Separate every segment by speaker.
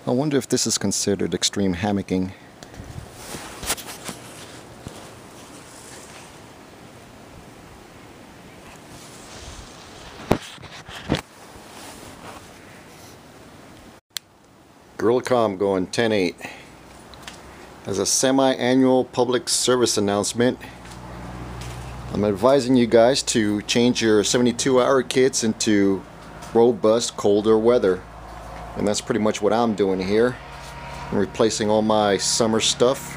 Speaker 1: I wonder if this is considered extreme hammocking. EMCOMM going 10.8. As a semi-annual public service announcement, I'm advising you guys to change your 72-hour kits into robust colder weather. And that's pretty much what I'm doing here. I'm replacing all my summer stuff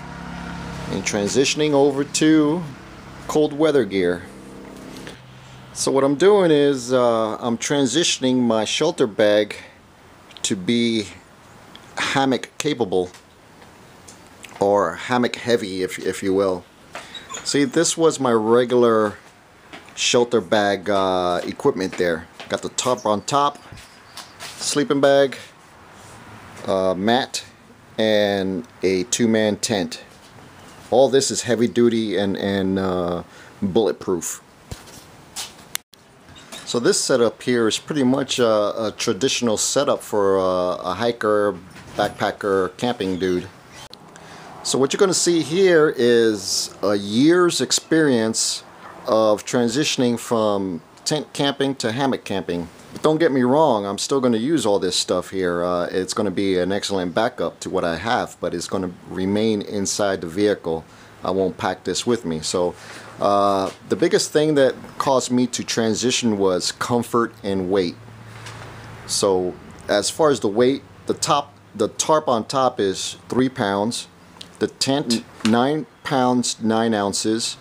Speaker 1: and transitioning over to cold weather gear. So what I'm doing is I'm transitioning my shelter bag to be hammock capable, or hammock heavy, if you will. See, this was my regular shelter bag equipment there. Got the top on top, sleeping bag, mat, and a two-man tent. All this is heavy duty and bulletproof. So this setup here is pretty much a traditional setup for a hiker, backpacker, camping dude. So what you're going to see here is a year's experience of transitioning from tent camping to hammock camping. But don't get me wrong, I'm still going to use all this stuff here. It's going to be an excellent backup to what I have, but it's going to remain inside the vehicle. I won't pack this with me. So the biggest thing that caused me to transition was comfort and weight. So as far as the weight, the tarp on top is 3 pounds. The tent, 9 pounds 9 ounces.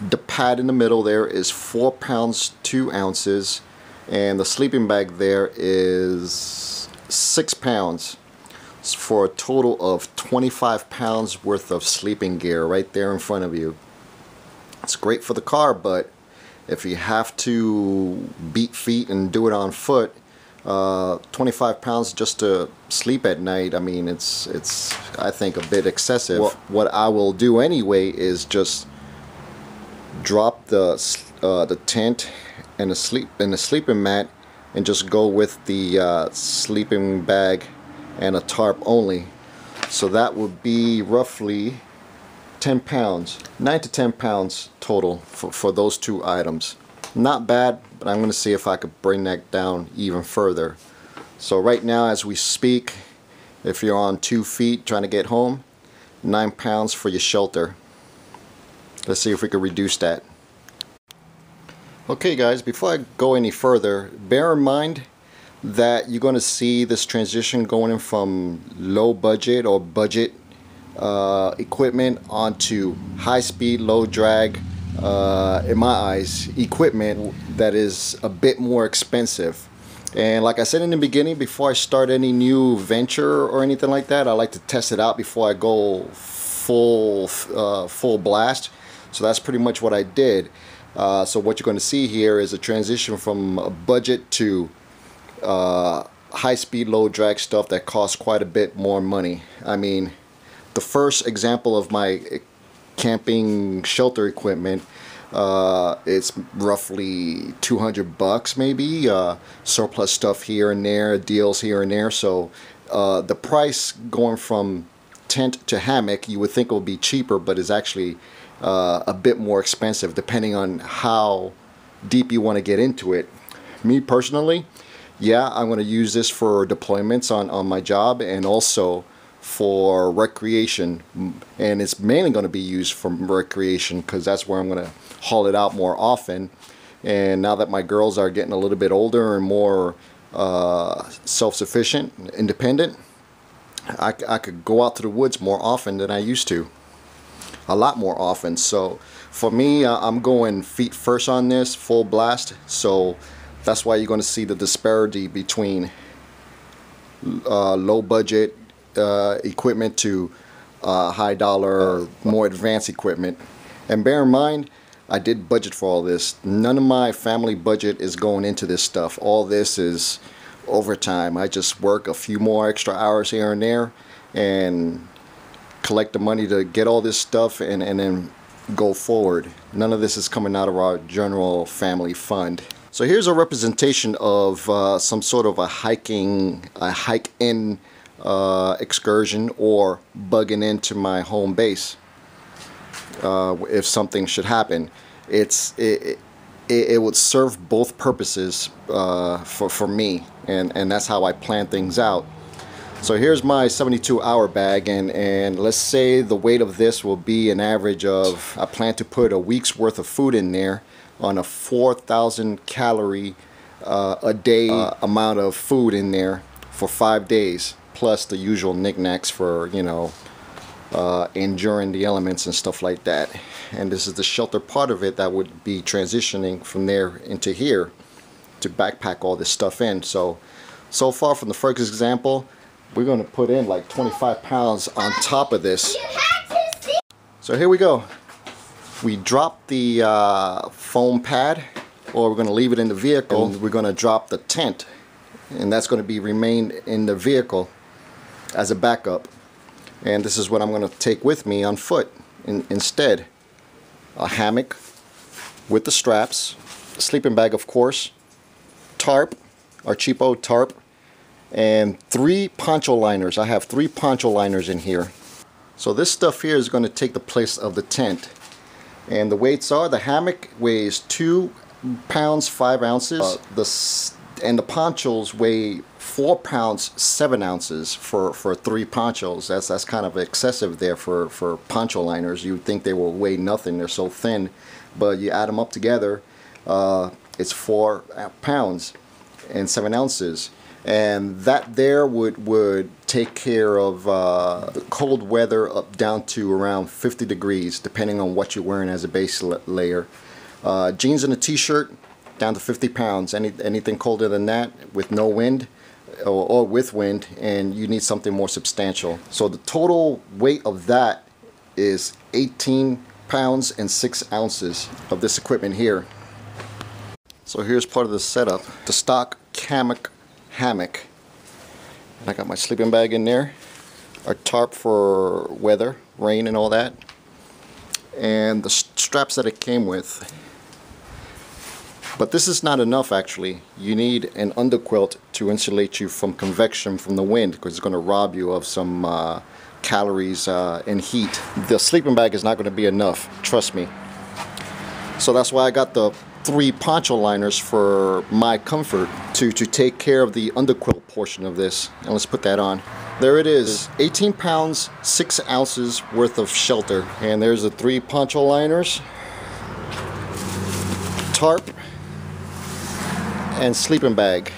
Speaker 1: The pad in the middle there is 4 pounds 2 ounces, and the sleeping bag there is 6 pounds, for a total of 25 pounds worth of sleeping gear right there in front of you. It's great for the car, but if you have to beat feet and do it on foot, 25 pounds just to sleep at night, I mean, it's I think a bit excessive. What I will do anyway is just drop the tent and the sleeping mat and just go with the sleeping bag and a tarp only. So that would be roughly 10 pounds, 9 to 10 pounds total for those two items. Not bad, but I'm going to see if I could bring that down even further. So right now as we speak, if you're on 2 feet trying to get home, 9 pounds for your shelter. Let's see if we can reduce that. Okay guys, before I go any further, bear in mind that you're going to see this transition going in from low budget or budget equipment onto high speed, low drag, in my eyes, equipment that is a bit more expensive. And like I said in the beginning, before I start any new venture or anything like that, I like to test it out before I go full blast. So that's pretty much what I did. So what you're going to see here is a transition from a budget to high speed, low drag stuff that costs quite a bit more money. I mean, the first example of my camping shelter equipment, it's roughly $200 maybe, surplus stuff here and there, deals here and there. So the price going from tent to hammock, you would think it would be cheaper, but it's actually a bit more expensive depending on how deep you want to get into it. Me personally, yeah, I'm going to use this for deployments on my job and also for recreation, and it's mainly going to be used for recreation because that's where I'm going to haul it out more often. And now that my girls are getting a little bit older and more self-sufficient, independent, I could go out to the woods more often than I used to, a lot more often. So for me, I'm going feet first on this, full blast. So that's why you're going to see the disparity between low budget equipment to high dollar, more advanced equipment. And bear in mind, I did budget for all this. None of my family budget is going into this stuff. All this is overtime. I just work a few more extra hours here and there and collect the money to get all this stuff and then go forward. None of this is coming out of our general family fund. So here's a representation of some sort of a hike-in excursion or bugging into my home base. If something should happen, it would serve both purposes for me, and that's how I plan things out. So here's my 72-hour bag, and let's say the weight of this will be an average of, I plan to put a week's worth of food in there on a 4,000 calorie a day amount of food in there for 5 days, plus the usual knickknacks for, you know, enduring the elements and stuff like that. And this is the shelter part of it that would be transitioning from there into here to backpack all this stuff in. So far from the first example, we're going to put in like 25 pounds on top of this. So here we go. We drop the foam pad, or we're going to leave it in the vehicle. And we're going to drop the tent, and that's going to be remain in the vehicle as a backup. And this is what I'm going to take with me on foot instead. A hammock with the straps, a sleeping bag of course, tarp, our cheapo tarp, and 3 poncho liners. I have 3 poncho liners in here. So this stuff here is going to take the place of the tent. And the weights are, the hammock weighs 2 pounds 5 ounces. And the ponchos weigh 4 pounds 7 ounces for 3 ponchos. That's kind of excessive there for poncho liners. You would think they will weigh nothing, they're so thin, but you add them up together, it's 4 pounds and 7 ounces. And that there would take care of the cold weather up down to around 50 degrees, depending on what you're wearing as a base layer. Jeans and a t-shirt down to 50 pounds. Anything colder than that with no wind or with wind, and you need something more substantial. So the total weight of that is 18 pounds and 6 ounces of this equipment here. So here's part of the setup. The stock hammock. And I got my sleeping bag in there, our tarp for weather, rain and all that, and the straps that it came with. But this is not enough actually. You need an underquilt to insulate you from convection from the wind, because it's going to rob you of some calories and heat. The sleeping bag is not going to be enough, trust me. So that's why I got the 3 poncho liners for my comfort to take care of the underquilt portion of this. And let's put that on. There it is, 18 pounds 6 ounces worth of shelter. And there's the 3 poncho liners, tarp, and sleeping bag.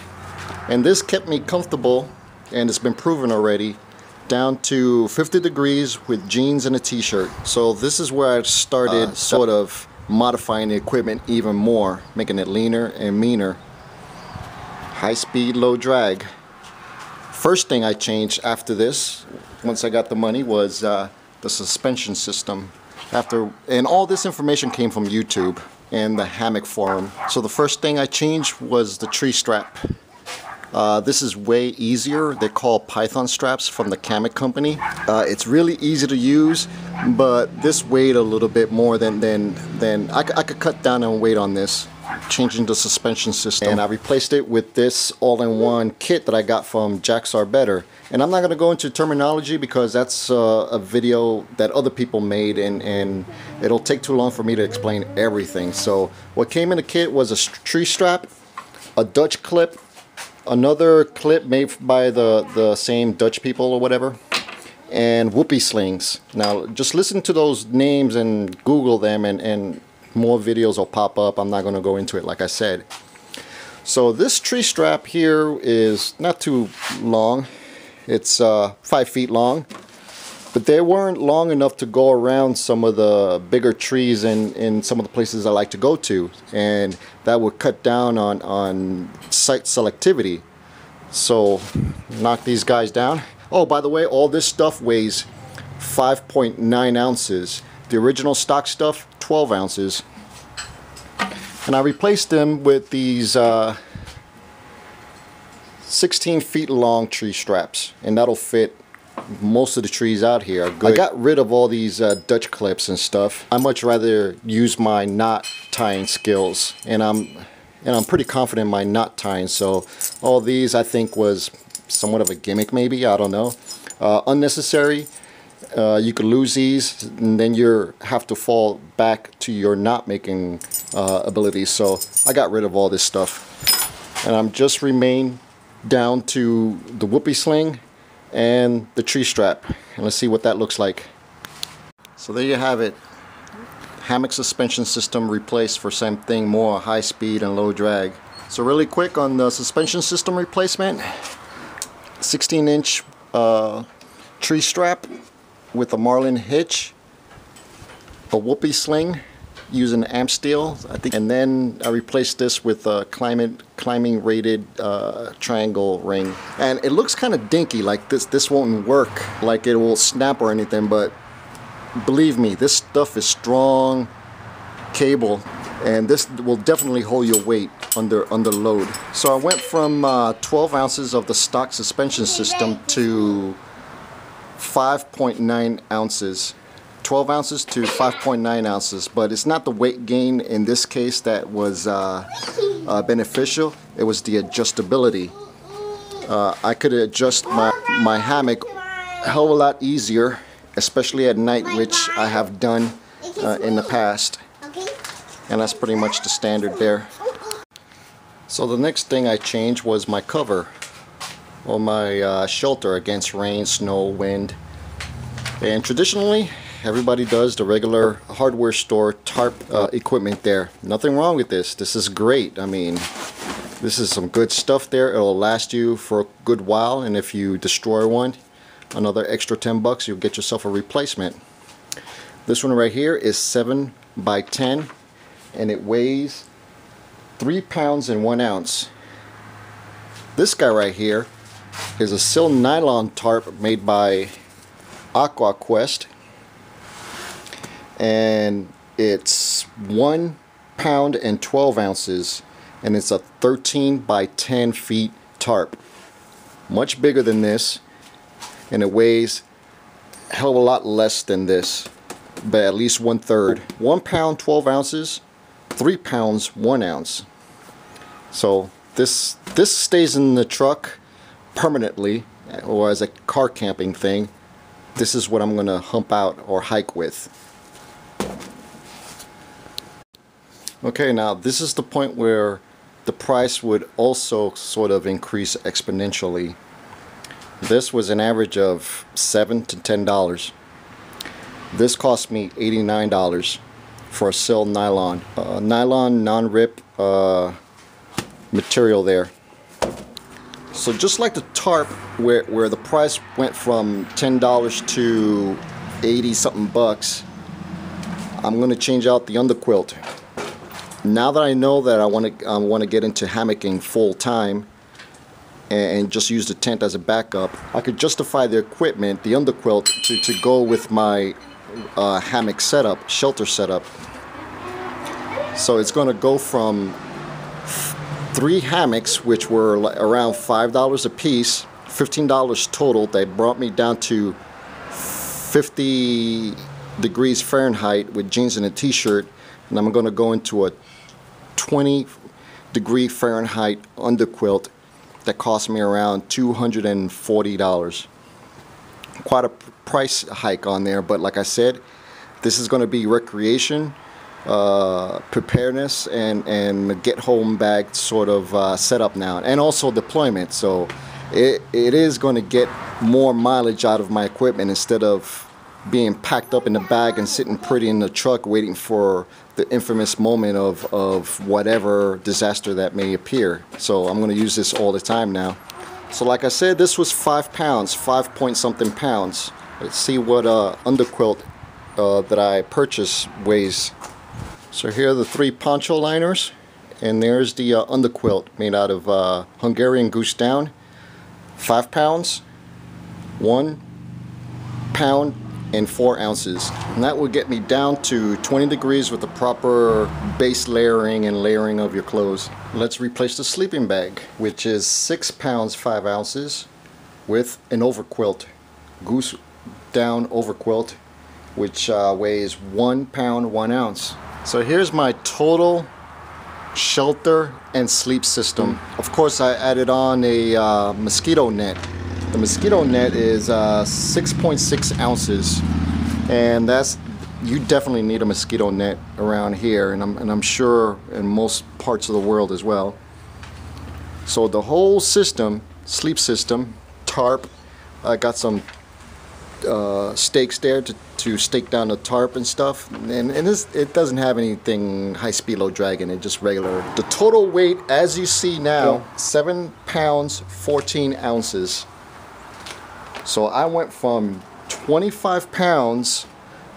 Speaker 1: And this kept me comfortable, and it's been proven already, down to 50 degrees with jeans and a t-shirt. So this is where I started sort of modifying the equipment even more, making it leaner and meaner. High speed, low drag. First thing I changed after this, once I got the money, was the suspension system. And all this information came from YouTube and the Hammock forum. So the first thing I changed was the tree strap. This is way easier. They're called Python straps from the Hammock company. It's really easy to use, but this weighed a little bit more than I could cut down on weight on this, changing the suspension system. And I replaced it with this all-in-one kit that I got from Jacks Are Better. And I'm not going to go into terminology because that's a video that other people made, and it'll take too long for me to explain everything. So what came in the kit was a tree strap, a Dutch clip, another clip made by the same Dutch people or whatever, and whoopee slings. Now just listen to those names and Google them, and more videos will pop up. I'm not going to go into it like I said. So this tree strap here is not too long. It's 5 feet long, but they weren't long enough to go around some of the bigger trees in some of the places I like to go to, and that would cut down on site selectivity. So knock these guys down. Oh, by the way, all this stuff weighs 5.9 ounces. The original stock stuff, 12 ounces. And I replaced them with these 16 feet long tree straps, and that'll fit most of the trees out here are good. I got rid of all these Dutch clips and stuff. I much rather use my knot tying skills, and I'm pretty confident in my knot tying. So all these I think was somewhat of a gimmick maybe, I don't know. Unnecessary. You could lose these and then you have to fall back to your knot making abilities. So I got rid of all this stuff. And I'm just remain down to the whoopee sling and the tree strap. And let's see what that looks like. So there you have it. Hammock suspension system replaced for same thing, more high speed and low drag. So really quick on the suspension system replacement, 16-inch tree strap with a marlin hitch, a whoopee sling using amp steel, I think, and then I replaced this with a climbing rated triangle ring. And it looks kind of dinky, like this won't work, like it will snap or anything, but believe me, this stuff is strong cable, and this will definitely hold your weight under load. So I went from 12 ounces of the stock suspension system to 5.9 ounces. 12 ounces to 5.9 ounces, but it's not the weight gain in this case that was beneficial. It was the adjustability. I could adjust my hammock a hell of a lot easier, especially at night, which I have done in the past. And that's pretty much the standard there. So the next thing I changed was my cover, or my shelter against rain, snow, wind. And traditionally, everybody does the regular hardware store tarp equipment there. Nothing wrong with this. This is great. I mean, this is some good stuff there. It'll last you for a good while, and if you destroy one, another extra 10 bucks, you'll get yourself a replacement. This one right here is 7 by 10, and it weighs 3 pounds and 1 ounce. This guy right here is a sil nylon tarp made by AquaQuest, and it's 1 pound and 12 ounces, and it's a 13 by 10 feet tarp. Much bigger than this, and it weighs a hell of a lot less than this, but at least 1/3. 1 pound 12 ounces, 3 pounds 1 ounce. So this stays in the truck permanently, or as a car camping thing. This is what I'm gonna hump out or hike with. Okay, now this is the point where the price would also sort of increase exponentially. This was an average of $7 to $10. This cost me $89 for a sil nylon. Nylon non-rip material there. So just like the tarp, where the price went from $10 to 80 something bucks, I'm going to change out the underquilt. Now that I know that I want to get into hammocking full time and just use the tent as a backup, I could justify the equipment, the underquilt, to go with my hammock setup, shelter setup. So it's going to go from 3 hammocks, which were around $5 a piece, $15 total. They brought me down to 50 degrees Fahrenheit with jeans and a t-shirt, and I'm going to go into a 20 degree Fahrenheit underquilt that cost me around $240. Quite a price hike on there, but like I said, this is going to be recreation, preparedness, and get home bag sort of setup now, and also deployment. So it is going to get more mileage out of my equipment instead of being packed up in the bag and sitting pretty in the truck waiting for the infamous moment of whatever disaster that may appear. So I'm going to use this all the time now. So like I said, this was 5 pounds, 5 point something pounds. Let's see what underquilt that I purchased weighs. So here are the 3 poncho liners, and there's the underquilt made out of Hungarian goose down. 5 pounds, 1 pound and 4 ounces, and that will get me down to 20 degrees with the proper base layering and layering of your clothes. Let's replace the sleeping bag, which is 6 pounds 5 ounces, with an overquilt, goose down overquilt, which weighs 1 pound 1 ounce. So here's my total shelter, and sleep system. Of course, I added on a mosquito net. The mosquito net is 6.6 ounces, and you definitely need a mosquito net around here, and I'm sure in most parts of the world as well. So the whole system, sleep system, tarp, I got some stakes there to stake down the tarp and stuff, and it doesn't have anything high speed low drag in it, just regular. The total weight, as you see now, 7 pounds 14 ounces. So I went from 25 pounds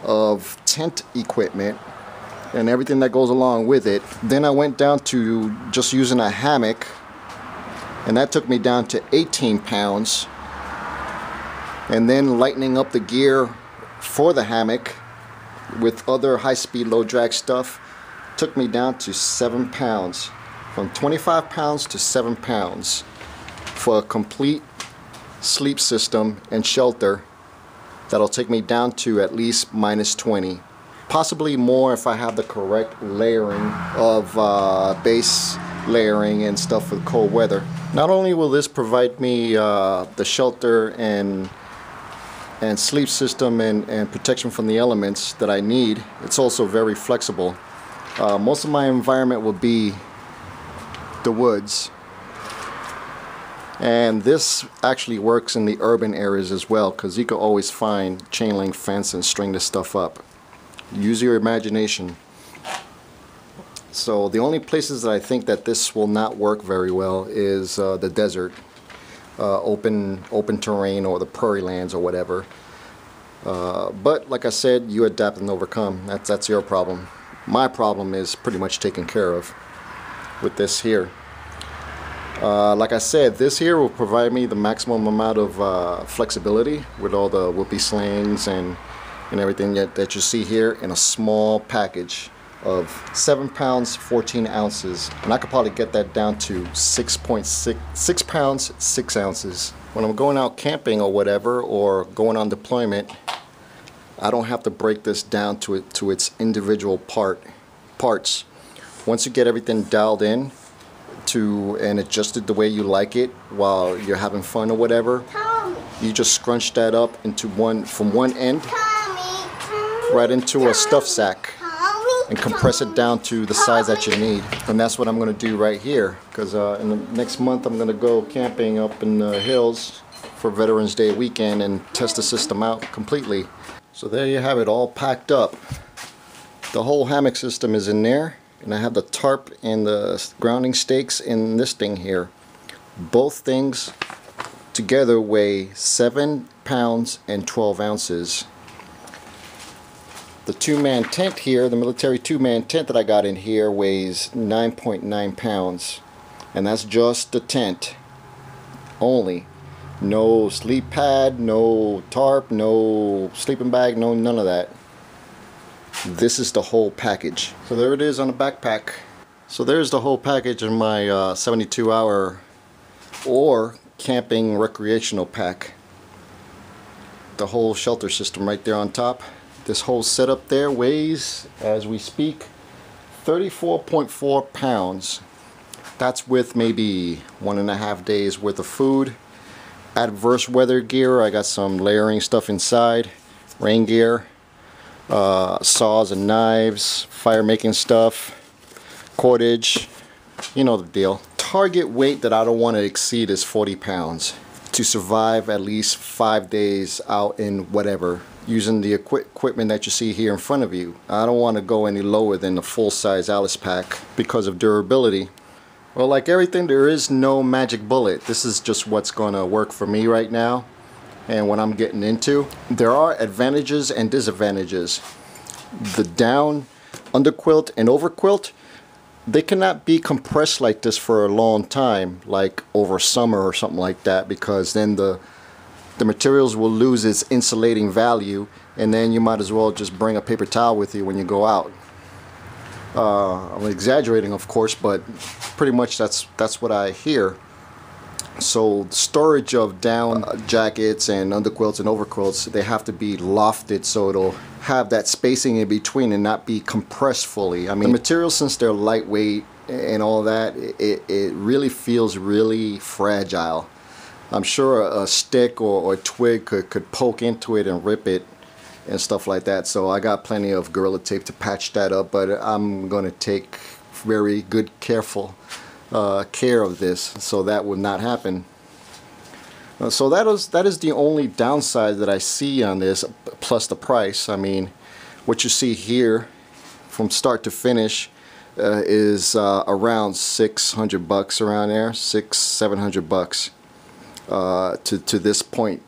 Speaker 1: of tent equipment and everything that goes along with it. Then I went down to just using a hammock, and that took me down to 18 pounds. And then lightening up the gear for the hammock with other high-speed low-drag stuff took me down to 7 pounds. From 25 pounds to 7 pounds for a complete sleep system and shelter. That'll take me down to at least minus 20. Possibly more if I have the correct layering of base layering and stuff with cold weather. Not only will this provide me the shelter and sleep system and protection from the elements that I need, it's also very flexible. Most of my environment will be the woods, and this actually works in the urban areas as well, because you can always find chain link fence and string this stuff up. Use your imagination. So the only places that I think that this will not work very well is the desert, open terrain, or the prairie lands or whatever. But like I said, you adapt and overcome. That's your problem. My problem is pretty much taken care of with this here. Like I said, this here will provide me the maximum amount of flexibility with all the whoopee slings and everything that you see here in a small package of 7 pounds 14 ounces, and I could probably get that down to 6 pounds 6 ounces. When I'm going out camping or whatever, or going on deployment, I don't have to break this down to its individual parts. Once you get everything dialed in and adjusted the way you like it while you're having fun or whatever, you just scrunch that up into from one end right into a stuff sack and compress it down to the size that you need. And that's what I'm going to do right here, because in the next month I'm going to go camping up in the hills for Veterans Day weekend and test the system out completely. So there you have it, all packed up. The whole hammock system is in there, and I have the tarp and the grounding stakes in this thing here. Both things together weigh 7 pounds and 12 ounces. The two-man tent here, the military two-man tent that I got in here, weighs 9.9 pounds. And that's just the tent only. No sleep pad, no tarp, no sleeping bag, no none of that. This is the whole package. So there it is on the backpack. So there's the whole package in my 72-hour or camping recreational pack. The whole shelter system right there on top. This whole setup there weighs, as we speak, 34.4 pounds. That's with maybe 1.5 days worth of food. Adverse weather gear, I got some layering stuff inside. Rain gear, saws and knives, fire making stuff, cordage, you know the deal. Target weight that I don't want to exceed is 40 pounds to survive at least 5 days out in whatever, using the equipment that you see here in front of you. I don't want to go any lower than the full-size Alice pack because of durability. Well, like everything, there is no magic bullet. This is just what's going to work for me right now and what I'm getting into. There are advantages and disadvantages. The down, underquilt, and overquilt, they cannot be compressed like this for a long time, like over summer or something like that, because then the materials will lose its insulating value, and then you might as well just bring a paper towel with you when you go out. I'm exaggerating, of course, but pretty much that's what I hear. So storage of down jackets and underquilts and overquilts, they have to be lofted so it'll have that spacing in between and not be compressed fully. I mean, the materials, since they're lightweight and all that, it really feels really fragile. I'm sure a stick or a twig could poke into it and rip it and stuff like that. So I got plenty of Gorilla Tape to patch that up, but I'm going to take very good careful care of this so that would not happen. So that is the only downside that I see on this, plus the price. I mean, what you see here from start to finish is around $600 around there, $600-700 to this point.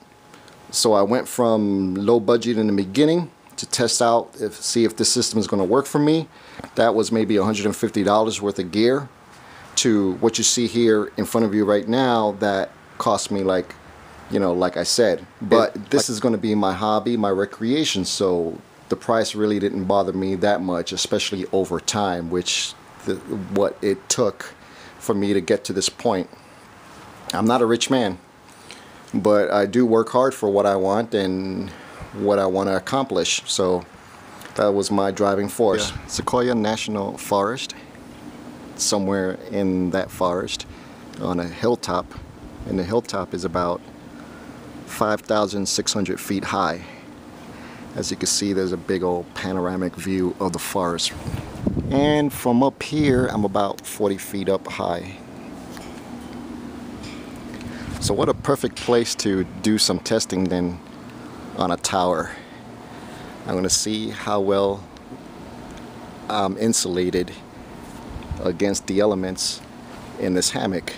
Speaker 1: So I went from low budget in the beginning to test out, see if this system is going to work for me. That was maybe $150 worth of gear, to what you see here in front of you right now that cost me, like, you know, like I said. But this is going to be my hobby, my recreation, so the price really didn't bother me that much, especially over time, which what it took for me to get to this point. I'm not a rich man, but I do work hard for what I want and what I want to accomplish. So that was my driving force. Yeah. Sequoia National Forest, somewhere in that forest on a hilltop, and the hilltop is about 5,600 feet high. As you can see, there's a big old panoramic view of the forest, and from up here I'm about 40 feet up high. So what a perfect place to do some testing then, on a tower. I'm going to see how well I'm insulated against the elements in this hammock.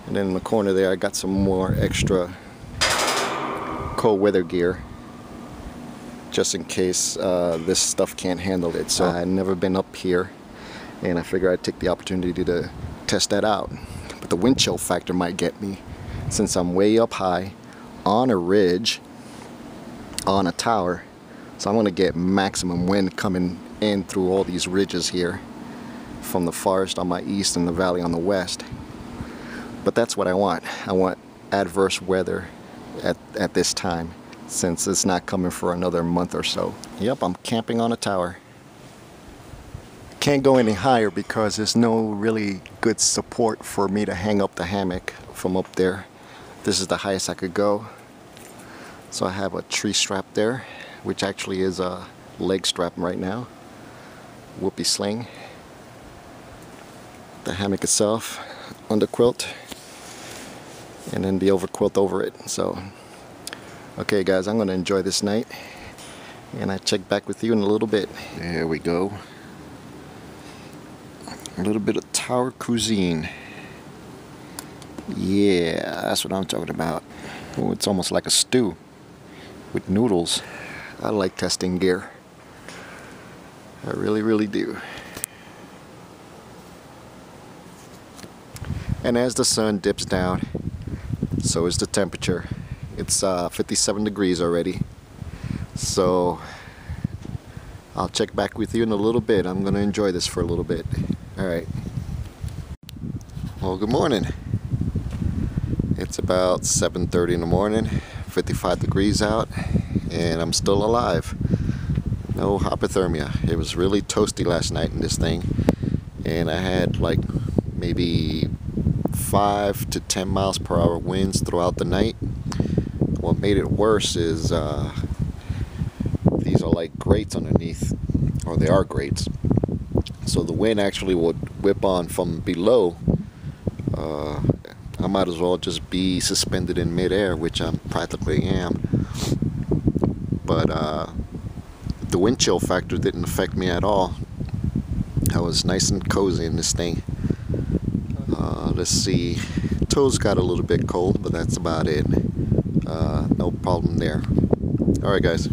Speaker 1: And then in the corner there I got some more extra cold weather gear, just in case this stuff can't handle it. So I've never been up here, and I figure I'd take the opportunity to test that out. But the wind chill factor might get me, since I'm way up high on a ridge on a tower. So I'm going to get maximum wind coming in through all these ridges here from the forest on my east and the valley on the west. But that's what I want. I want adverse weather at this time, since it's not coming for another month or so. Yep, I'm camping on a tower. Can't go any higher because there's no really good support for me to hang up the hammock from up there. This is the highest I could go. So I have a tree strap there, which actually is a leg strap right now. Whoopee sling. The hammock itself, under quilt, and then the overquilt over it. So, okay guys, I'm gonna enjoy this night, and I check back with you in a little bit. There we go. A little bit of tower cuisine. Yeah, that's what I'm talking about. Oh, it's almost like a stew with noodles. I like testing gear. I really, really do. And as the sun dips down, so is the temperature. It's 57 degrees already. So I'll check back with you in a little bit. I'm gonna enjoy this for a little bit. Alright. Well, good morning. It's about 7:30 in the morning, 55 degrees out, and I'm still alive. No hypothermia. It was really toasty last night in this thing, and I had like maybe 5 to 10 miles per hour winds throughout the night. What made it worse is these are like grates underneath, or they are grates. So the wind actually would whip on from below. I might as well just be suspended in midair, which I practically am. But the wind chill factor didn't affect me at all. I was nice and cozy in this thing. Let's see, toes got a little bit cold, but that's about it. No problem there. Alright guys.